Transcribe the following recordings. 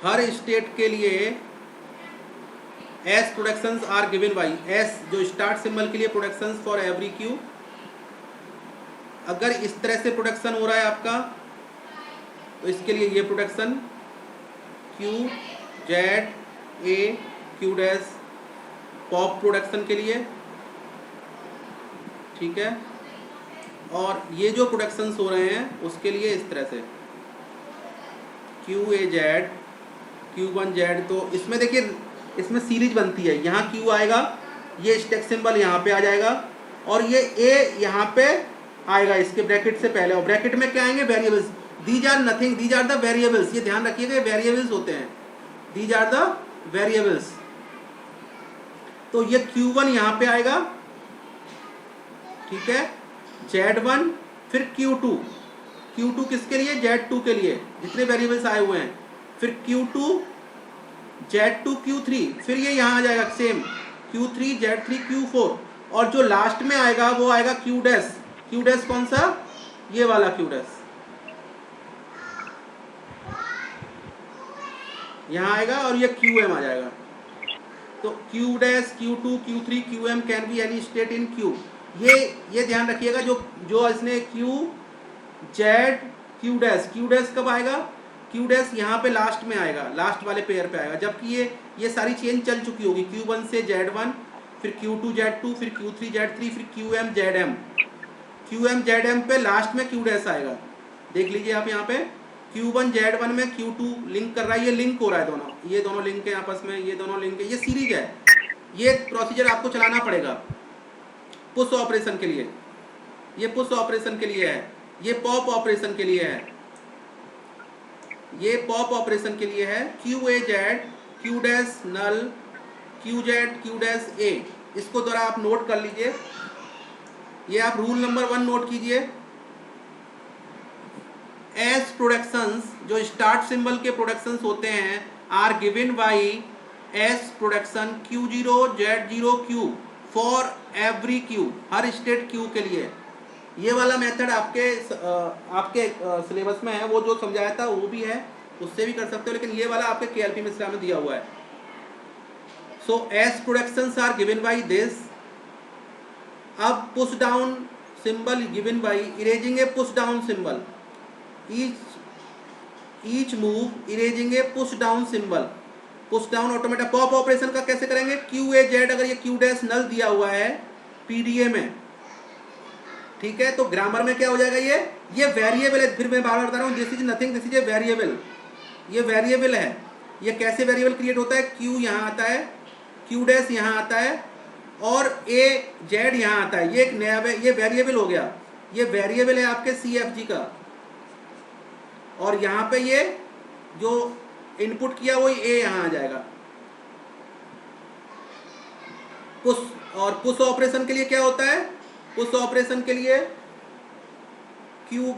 हर state के लिए S productions are given by, S जो स्टार्ट सिंबल के लिए प्रोडक्शंस फॉर एवरी क्यू। अगर इस तरह से प्रोडक्शन हो रहा है आपका तो इसके लिए ये production Q Z A Q dash pop production के लिए, ठीक है। और ये जो प्रोडक्शंस हो रहे हैं उसके लिए इस तरह से Q A Z Q one Z. तो इसमें देखिए इसमें सीरीज बनती है, यहाँ क्यू आएगा, ये स्टेक सिंबल यहाँ पे आ जाएगा और ये ए यहाँ पे आएगा इसके ब्रैकेट से पहले, और ब्रैकेट में क्या आएंगे variables. These are nothing, these are the variables, ये ध्यान रखिएगा वेरिएबल्स होते हैं, दीज आर द वेरिएबल्स। तो ये Q1 यहाँ पे आएगा, ठीक है, Z1 फिर Q2, Q2 किसके लिए, Z2 के लिए, जितने वेरिएबल्स आए हुए हैं, फिर Q2 Z2 Q3, फिर ये यहाँ आ जाएगा सेम Q3 Z3 Q4, और जो लास्ट में आएगा वो आएगा Q डैश। Q डैश कौन सा, ये वाला Q डैश यहाँ आएगा, और ये QM आ जाएगा। तो Q dash Q2 Q3 QM can be any state in Q। ये ध्यान रखिएगा, जो इसने Q Z Q डैश कब आएगा, Q डैश यहाँ पे लास्ट में आएगा, लास्ट वाले पेयर पे आएगा, जबकि ये सारी चेन चल चुकी होगी, Q1 से Z1 फिर Q2 Z2 फिर Q3 Z3 फिर QM ZM, QM ZM पे लास्ट में Q डैश आएगा। देख लीजिए आप यहाँ पे Q1 Z1 में Q2 लिंक कर रहा है, ये लिंक हो रहा है दोनों, ये दोनों लिंक है आपस में, ये दोनों लिंक है, ये सीरीज है। ये प्रोसीजर आपको चलाना पड़ेगा पुश ऑपरेशन के लिए, ये पुश ऑपरेशन के लिए है, ये पॉप ऑपरेशन के लिए है, ये पॉप ऑपरेशन के लिए है। Q A Z Q dash null Q Z Q dash A, इसको जरा आप नोट कर लीजिए, ये आप रूल नंबर 1 नोट कीजिए। एस प्रोडक्शंस जो स्टार्ट सिंबल के प्रोडक्शंस होते हैं are given by S production Q0 Z0 Q for every Q, हर स्टेट Q के लिए। ये वाला मेथड आपके सिलेबस में है, वो जो समझाया था वो भी है, उससे भी कर सकते हो, लेकिन ये वाला आपके KLP मिश्रा में दिया हुआ है। So S productions are given by this. अब push down symbol given by erasing a push down symbol, each move erasing a push down symbol, push down automatic. Pop operation का कैसे करेंगे, क्यू ए जेड, अगर ये Q dash नल दिया हुआ है PDA में, ठीक है, तो ग्रामर में क्या हो जाएगा, ये वेरिएबल है, फिर मैं बार बार बता रहा हूँ, this is nothing, this is a variable, ये वेरिएबल है। ये कैसे वेरिएबल क्रिएट होता है, क्यू यहाँ आता है, क्यू डैश यहाँ आता है, और ए जेड यहाँ आता है, ये एक नया ये वेरिएबल हो गया, ये वेरिएबल है आपके CFG का, और यहाँ पे ये जो इनपुट किया वो ए यहाँ आ जाएगा। पुश, और पुश ऑपरेशन के लिए क्या होता है, पुश ऑपरेशन के लिए Q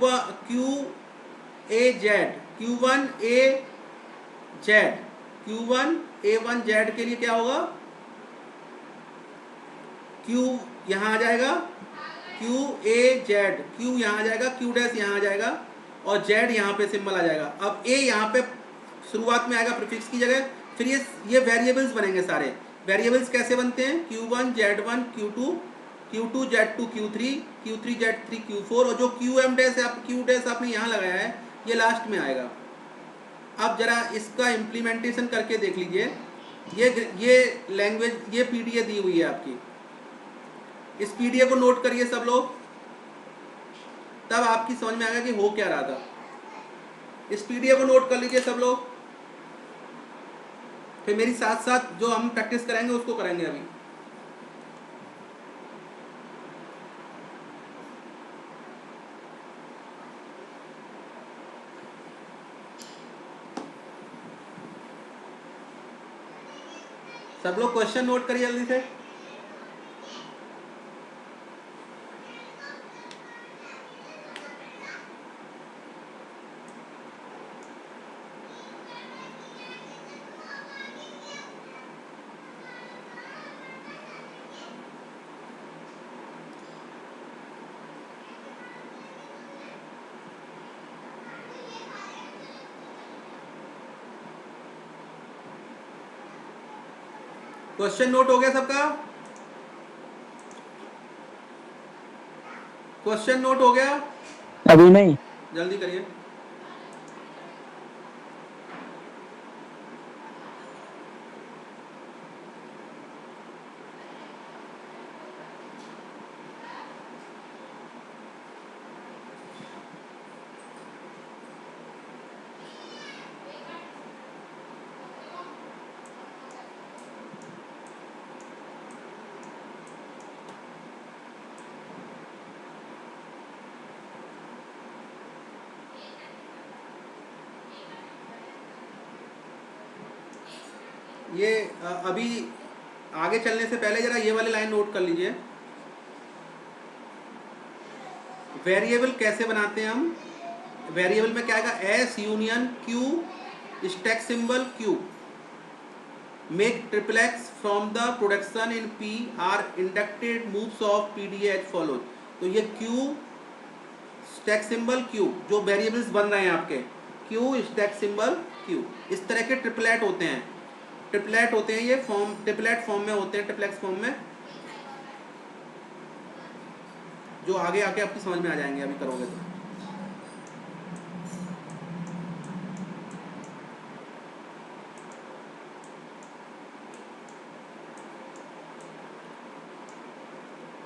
A Z Q1 A Z Q1 A1 Z के लिए क्या होगा, Q यहाँ आ जाएगा, Q A जेड, Q यहाँ आ जाएगा, Q डैश यहाँ आ जाएगा, और Z यहाँ पे सिंबल आ जाएगा। अब A यहाँ पे शुरुआत में आएगा प्रीफिक्स की जगह, फिर ये वेरिएबल्स बनेंगे सारे। वेरिएबल्स कैसे बनते हैं, Q1 Z1 Q2 Q2 Z2 Q3 Q3 Z3 Q4, और जो QM डैश Q डैश आपने यहाँ लगाया है ये लास्ट में आएगा। अब जरा इसका इम्प्लीमेंटेशन करके देख लीजिए, ये लैंग्वेज, ये पीडीए दी हुई है आपकी, इस पीडीए को नोट करिए सब लोग, तब आपकी समझ में आएगा कि हो क्या रहा था। इस पीडीए को नोट कर लीजिए सब लोग, फिर मेरी साथ साथ जो हम प्रैक्टिस करेंगे उसको करेंगे अभी। सब लोग क्वेश्चन नोट करिए जल्दी से। क्वेश्चन नोट हो गया सबका? क्वेश्चन नोट हो गया? अभी नहीं। जल्दी करिए। ये अभी आगे चलने से पहले जरा ये वाली लाइन नोट कर लीजिए। वेरिएबल कैसे बनाते हैं हम? वेरिएबल में क्या आएगा? S union q stack symbol q make triplex from the production in P are inducted moves of PDA as follows. तो ये क्यू स्टैक सिंबल क्यू जो वेरिएबल्स बन रहे हैं आपके, क्यू स्टैक सिंबल क्यू, इस तरह के ट्रिपलेट होते हैं। ट्रिपलेट होते हैं ये फॉर्म, ट्रिपलेट फॉर्म में होते हैं, ट्रिपलेक्स फॉर्म में, जो आगे आके आपकी समझ में आ जाएंगे अभी करोगे तो।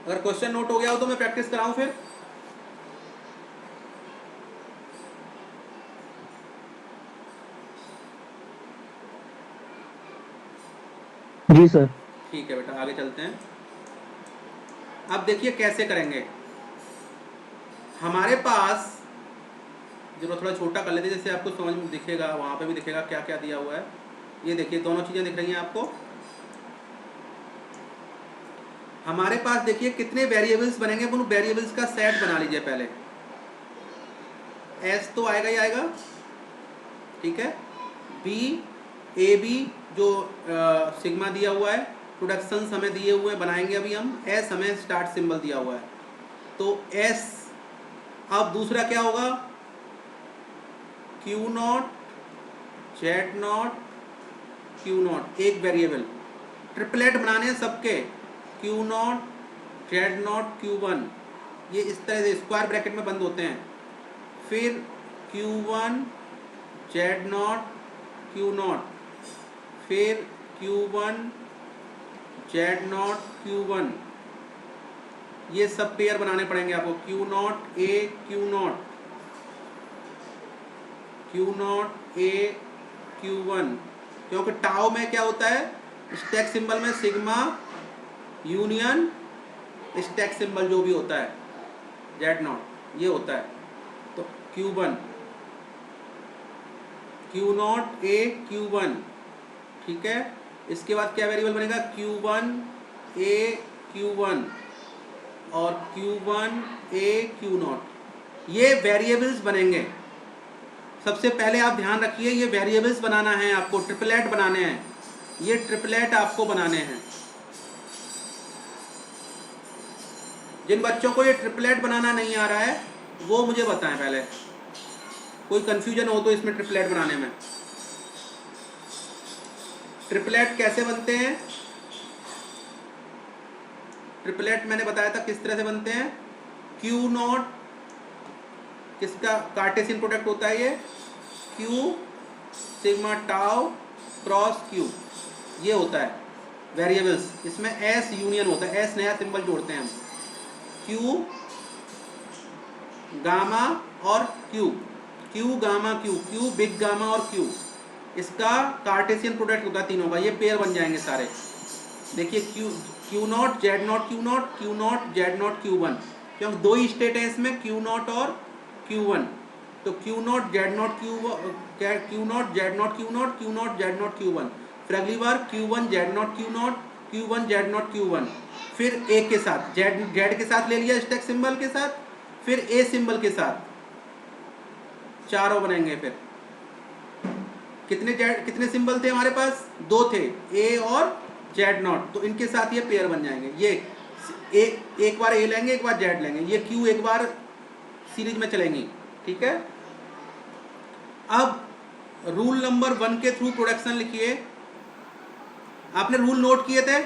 अगर क्वेश्चन नोट हो गया हो तो मैं प्रैक्टिस कराऊं फिर? जी सर। ठीक है बेटा, आगे चलते हैं। अब देखिए कैसे करेंगे। हमारे पास, जब थोड़ा छोटा कर लेते हैं जैसे आपको समझ में दिखेगा, वहाँ पे भी दिखेगा क्या क्या दिया हुआ है। ये देखिए दोनों चीज़ें दिख रही हैं आपको। हमारे पास देखिए कितने वेरिएबल्स बनेंगे, उन वेरिएबल्स का सेट बना लीजिए पहले। एस तो आएगा ही आएगा, ठीक है। बी, ए बी जो सिग्मा दिया हुआ है, प्रोडक्शंस हमें दिए हुए हैं, बनाएंगे अभी हम। एस हमें स्टार्ट सिंबल दिया हुआ है, तो एस। अब दूसरा क्या होगा? Q nought, Z nought, Q not, एक वेरिएबल। ट्रिपलेट बनाने हैं सबके, Q nought, Z nought, Q one, ये इस तरह से स्क्वायर ब्रैकेट में बंद होते हैं। फिर Q one, Z nought, Q nought, फिर Q one, Z nought, Q one, ये सब पेयर बनाने पड़ेंगे आपको। Q not A, Q nought, Q not A, Q one, क्योंकि टाउ में क्या होता है? स्टैक सिंबल में सिग्मा यूनियन स्टैक सिंबल जो भी होता है, जेड नॉट, ये होता है। तो Q one, Q not A, Q one, ठीक है। इसके बाद क्या वेरिएबल बनेगा? क्यू वन ए, क्यू वन, और क्यू वन ए, क्यू नॉट, ये वेरिएबल्स बनेंगे। सबसे पहले आप ध्यान रखिए, ये वेरिएबल्स बनाना है आपको, ट्रिपलेट बनाने हैं, ये ट्रिपलेट आपको बनाने हैं। जिन बच्चों को ये ट्रिपलेट बनाना नहीं आ रहा है वो मुझे बताएं पहले, कोई कंफ्यूजन हो तो इसमें ट्रिपलेट बनाने में। ट्रिपलेट कैसे बनते हैं? ट्रिपलेट मैंने बताया था किस तरह से बनते हैं। क्यू नॉट किसका कार्टेशियन प्रोडक्ट होता है? ये Q sigma tau cross Q, ये होता है वेरिएबल्स। इसमें एस यूनियन होता है, एस नया सिंबल जोड़ते हैं हम। क्यू गामा और Q, Q gamma Q, Q big gamma और क्यू, इसका कार्टेशियन प्रोडक्ट होगा तीनों का, ये पेयर बन जाएंगे सारे। देखिए Q, Q nought, Z nought, Q nought, Q nought, Z nought, Q one, क्योंकि दो ही स्टेट है इसमें, क्यू नॉट और क्यू वन। तो Q nought, Z nought, Q nought, Z nought, Q nought, Q nought, Z nought, Q one. फिर अगली बार Q one, Z nought, Q nought, Q one, Z nought, Q one. फिर A के साथ, Z के साथ ले लिया स्टैक सिंबल के साथ, फिर ए सिंबल के साथ, चारों बनेंगे। फिर कितने जेड, कितने सिंबल थे हमारे पास? दो थे, ए और जेड नॉट, तो इनके साथ ये पेयर बन जाएंगे। ये एक बार ए लेंगे, एक बार जेड लेंगे, ये क्यू एक बार सीरीज में चलेंगी, ठीक है। अब रूल नंबर 1 के थ्रू प्रोडक्शन लिखिए। आपने रूल नोट किए थे?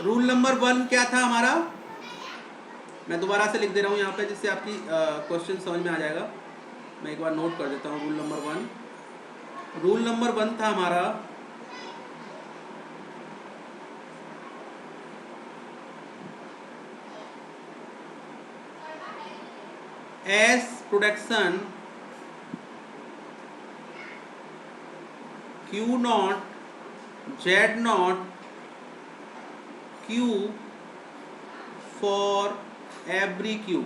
रूल नंबर 1 क्या था हमारा? मैं दोबारा से लिख दे रहा हूँ यहाँ पे जिससे आपकी क्वेश्चन समझ में आ जाएगा। मैं एक बार नोट कर देता हूँ। रूल नंबर 1, रूल नंबर 1 था हमारा S production Q nought Z nought Q for every Q.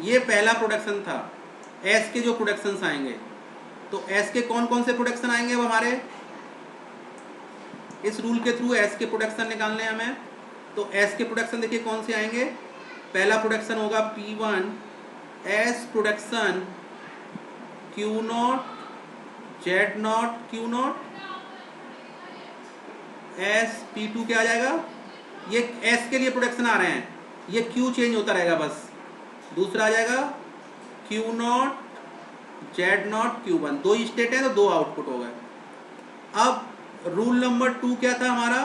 ये पहला प्रोडक्शन था। एस के जो प्रोडक्शंस आएंगे, तो एस के कौन कौन से प्रोडक्शन आएंगे अब हमारे इस रूल के थ्रू? एस के प्रोडक्शन निकालने हैं हमें। तो एस के प्रोडक्शन देखिए कौन से आएंगे। पहला प्रोडक्शन होगा P1 S production Q nought Z nought Q not. S P2 क्या आ जाएगा? ये एस के लिए प्रोडक्शन आ रहे हैं, ये क्यू चेंज होता रहेगा बस। दूसरा आ जाएगा Q nought Z nought Q one. दो स्टेट है तो दो आउटपुट हो गए। अब रूल नंबर 2 क्या था हमारा?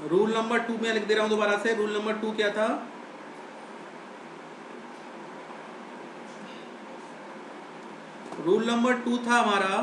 रूल नंबर 2 में लिख दे रहा हूं दोबारा से। रूल नंबर 2 क्या था? रूल नंबर 2 था हमारा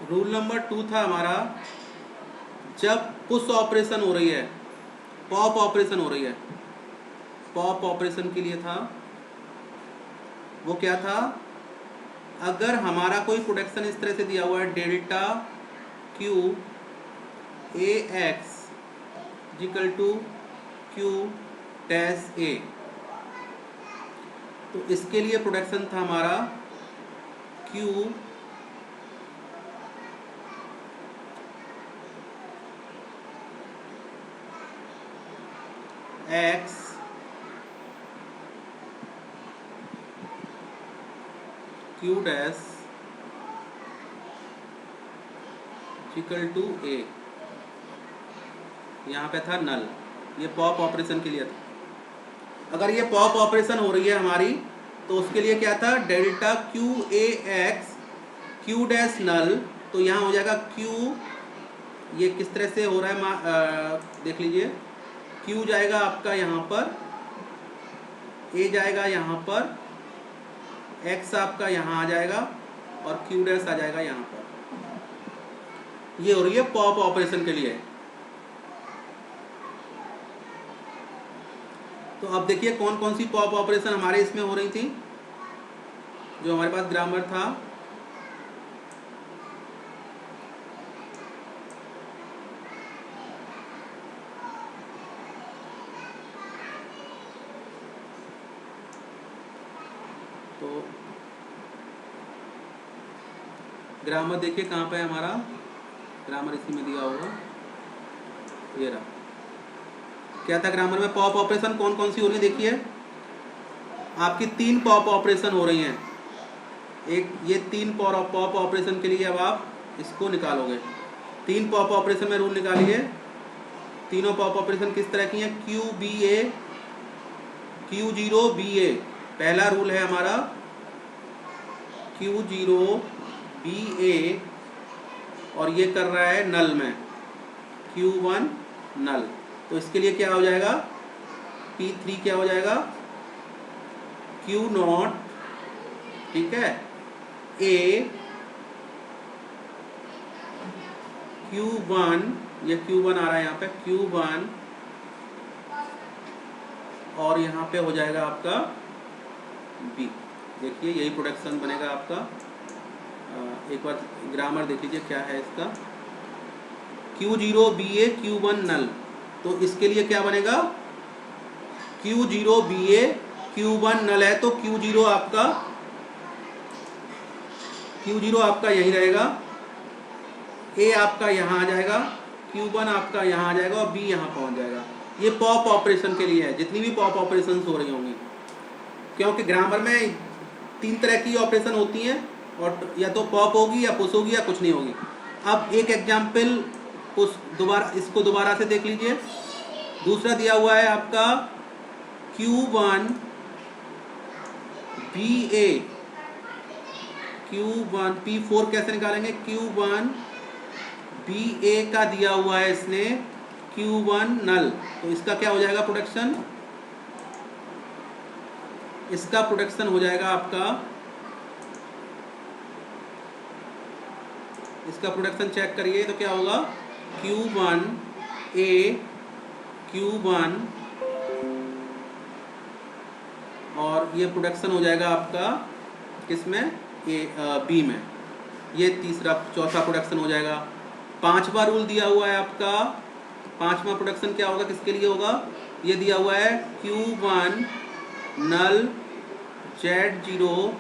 रूल नंबर 2 था हमारा जब पुश ऑपरेशन हो रही है, पॉप ऑपरेशन हो रही है, पॉप ऑपरेशन के लिए था वो क्या था? अगर हमारा कोई प्रोडक्शन इस तरह से दिया हुआ है delta Q A X equal to Q dash A, तो इसके लिए प्रोडक्शन था हमारा Q X Q dash equal to A. यहाँ पे था नल, ये पॉप ऑपरेशन के लिए था। अगर ये पॉप ऑपरेशन हो रही है हमारी तो उसके लिए क्या था? Delta Q A X Q dash null, तो यहाँ हो जाएगा क्यू, ये किस तरह से हो रहा है देख लीजिए। क्यू जाएगा आपका यहाँ पर, ए जाएगा यहाँ पर, एक्स आपका यहाँ आ जाएगा और क्यू डैश आ जाएगा यहाँ पर। ये हो रही है पॉप ऑपरेशन के लिए। तो अब देखिए कौन कौन सी पॉप ऑपरेशन हमारे इसमें हो रही थी जो हमारे पास ग्रामर था। ग्रामर देखिए कहाँ पे है हमारा, ग्रामर इसी में दिया होगा, ये रहा। क्या था ग्रामर में? पॉप ऑपरेशन कौन कौन सी हो रही है देखिए, आपकी 3 पॉप ऑपरेशन हो रही हैं। एक ये 3 पॉप ऑपरेशन के लिए अब आप इसको निकालोगे। 3 पॉप ऑपरेशन में रूल निकालिए। तीनों पॉप ऑपरेशन किस तरह की हैं? क्यू बी ए, Q0 BA पहला रूल है हमारा, Q0 BA, और ये कर रहा है नल में, Q1 नल। तो इसके लिए क्या हो जाएगा? P3 क्या हो जाएगा? Q0, ठीक है, A Q1, ये Q1 आ रहा है यहाँ पे, Q1, और यहाँ पे हो जाएगा आपका B। देखिए यही प्रोडक्शन बनेगा आपका। एक बार ग्रामर देख लीजिए क्या है इसका, Q0 BA Q1 नल। तो इसके लिए क्या बनेगा? Q0 BA Q1 नल है, तो Q0 आपका यही रहेगा, A आपका यहाँ आ जाएगा, Q1 आपका यहाँ आ जाएगा और B यहाँ पहुँच जाएगा। ये पॉप ऑपरेशन के लिए है, जितनी भी पॉप ऑपरेशन हो रही होंगी, क्योंकि ग्रामर में 3 तरह की ऑपरेशन होती हैं, और या तो पॉप होगी या पुश होगी या कुछ नहीं होगी। अब एक एग्जाम्पल इसको दोबारा से देख लीजिए। दूसरा दिया हुआ है आपका Q1 BA, Q1 P4 कैसे निकालेंगे? Q1 BA का दिया हुआ है इसने Q1 नल, तो इसका क्या हो जाएगा प्रोडक्शन? इसका प्रोडक्शन हो जाएगा आपका, इसका प्रोडक्शन चेक करिए तो क्या होगा? Q1 A Q1, और ये प्रोडक्शन हो जाएगा आपका किसमें? B में। ये चौथा प्रोडक्शन हो जाएगा। 5वां रूल दिया हुआ है आपका, 5वां प्रोडक्शन क्या होगा, किसके लिए होगा? ये दिया हुआ है Q1 null Z0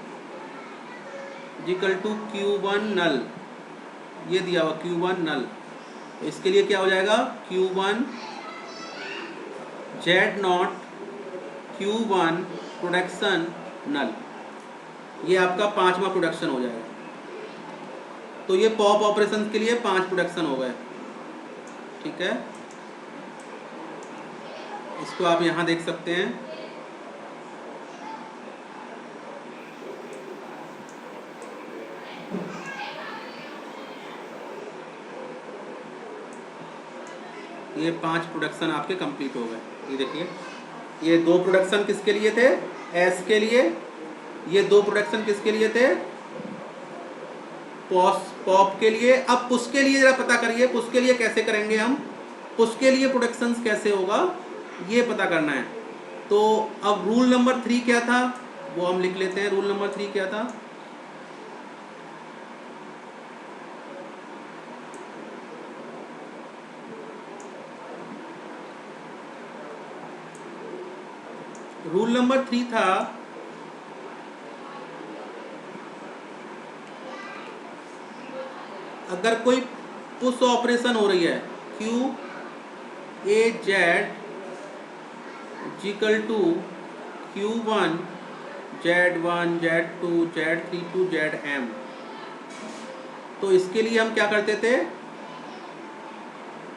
equal to Q1 नल, ये दिया हुआ Q1 नल। तो इसके लिए क्या हो जाएगा? Q1 Z0 Q1 प्रोडक्शन नल, ये आपका 5वां प्रोडक्शन हो जाएगा। तो ये पॉप ऑपरेशन के लिए 5 प्रोडक्शन हो गए, ठीक है। इसको आप यहाँ देख सकते हैं। ये 5 प्रोडक्शन आपके कंप्लीट हो गए। ये देखिए, ये 2 प्रोडक्शन किसके लिए थे? एस के लिए। ये 2 प्रोडक्शन किसके लिए थे? पॉप के लिए। अब पुश के लिए जरा पता करिए, पुश के लिए कैसे करेंगे हम? पुश के लिए प्रोडक्शंस कैसे होगा ये पता करना है। तो अब रूल नंबर 3 क्या था वो हम लिख लेते हैं। रूल नंबर 3 क्या था? रूल नंबर 3 था अगर कोई पुश ऑपरेशन हो रही है Q A Z equal to Q1 Z1 Z2 Z3 to Zm, तो इसके लिए हम क्या करते थे?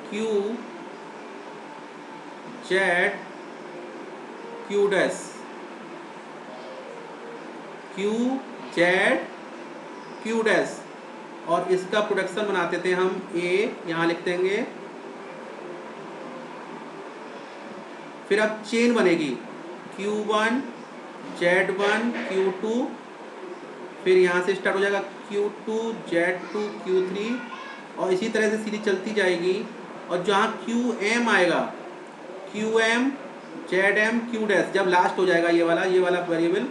Q Z Q dash Q Z Q dash, और इसका प्रोडक्शन बनाते थे हम A, यहाँ लिख देंगे। फिर अब चेन बनेगी Q1 Z1 Q2, फिर यहाँ से स्टार्ट हो जाएगा Q2 Z2 Q3, और इसी तरह से सीरीज चलती जाएगी। और जहाँ QM आएगा, QM ZM Q डैश, जब लास्ट हो जाएगा ये वाला वेरिएबल,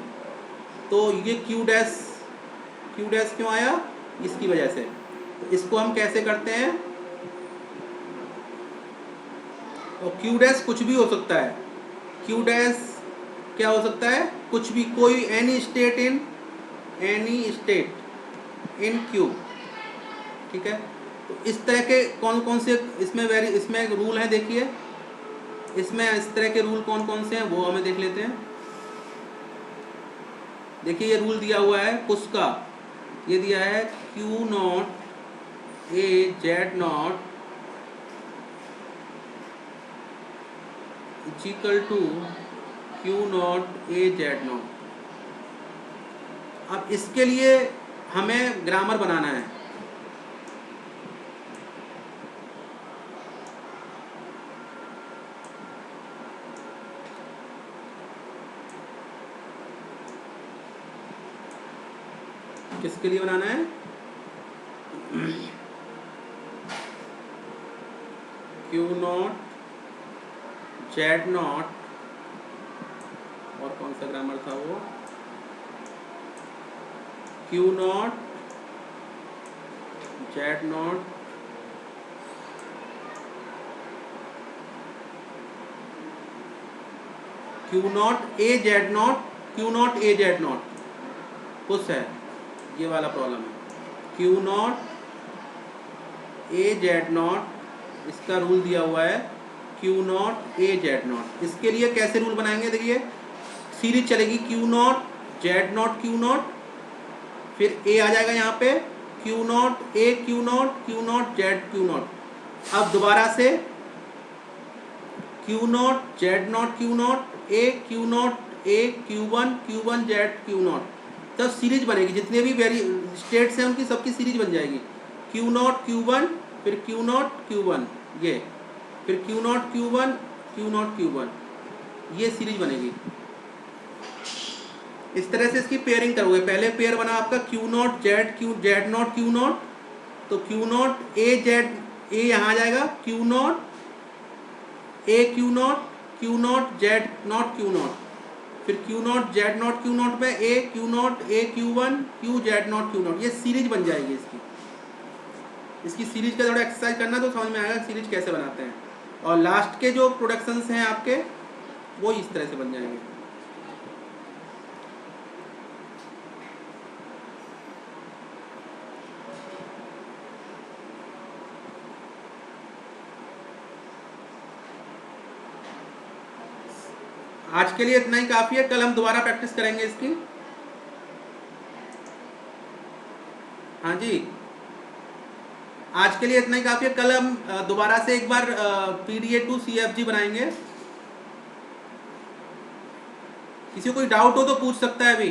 तो ये Q डैश क्यों आया? इसकी वजह से। तो इसको हम कैसे करते हैं? और Q डैश कुछ भी हो सकता है। Q डैश क्या हो सकता है? कुछ भी, कोई एनी स्टेट इन Q। ठीक है। तो इस तरह के कौन कौन से इसमें रूल हैं, देखिए इसमें इस तरह के रूल कौन कौन से हैं वो हमें देख लेते हैं। देखिए ये रूल दिया हुआ है पुश का, ये दिया है q not a z not is equal to q not a z not. अब इसके लिए हमें ग्रामर बनाना है। किसके लिए बनाना है? क्यू नॉट जेड नॉट, और कौन सा ग्रामर था वो, Q nought Z nought Q not a z nought, Q not a z not push है, ये वाला प्रॉब्लम है। Q not a z not, इसका रूल दिया हुआ है q not a z not. इसके लिए कैसे रूल बनाएंगे? देखिए सीरीज चलेगी Q nought Z nought Q nought, फिर ए आ जाएगा यहाँ पे Q not A Q nought Z Q not. अब दोबारा से Q nought Z nought Q not A Q one Z Q not, तब सीरीज बनेगी। जितने भी स्टेट्स हैं उनकी सबकी सीरीज बन जाएगी। क्यू नॉट क्यू वन, फिर क्यू नॉट क्यू वन, ये फिर Q nought Q one Q nought Q one, ये सीरीज बनेगी। इस तरह से इसकी पेयरिंग करोगे। पहले पेयर बना आपका Q nought Z nought Q nought, तो Q not a Z A यहाँ आ जाएगा, Q not A Q nought Z nought Q nought, फिर Q nought Z nought Q nought पे A Q not A Q one Q Z nought Q nought, ये series बन जाएगी। इसकी series का थोड़ा एक्सरसाइज करना तो समझ में आएगा सीरीज कैसे बनाते हैं। और लास्ट के जो प्रोडक्शंस हैं आपके वो इस तरह से बन जाएंगे। आज के लिए इतना ही काफ़ी है, कल हम दोबारा प्रैक्टिस करेंगे इसकी। हाँ जी, आज के लिए इतना ही काफ़ी है। कल हम दोबारा से एक बार PDA to CFG बनाएंगे। किसी को कोई डाउट हो तो पूछ सकता है अभी।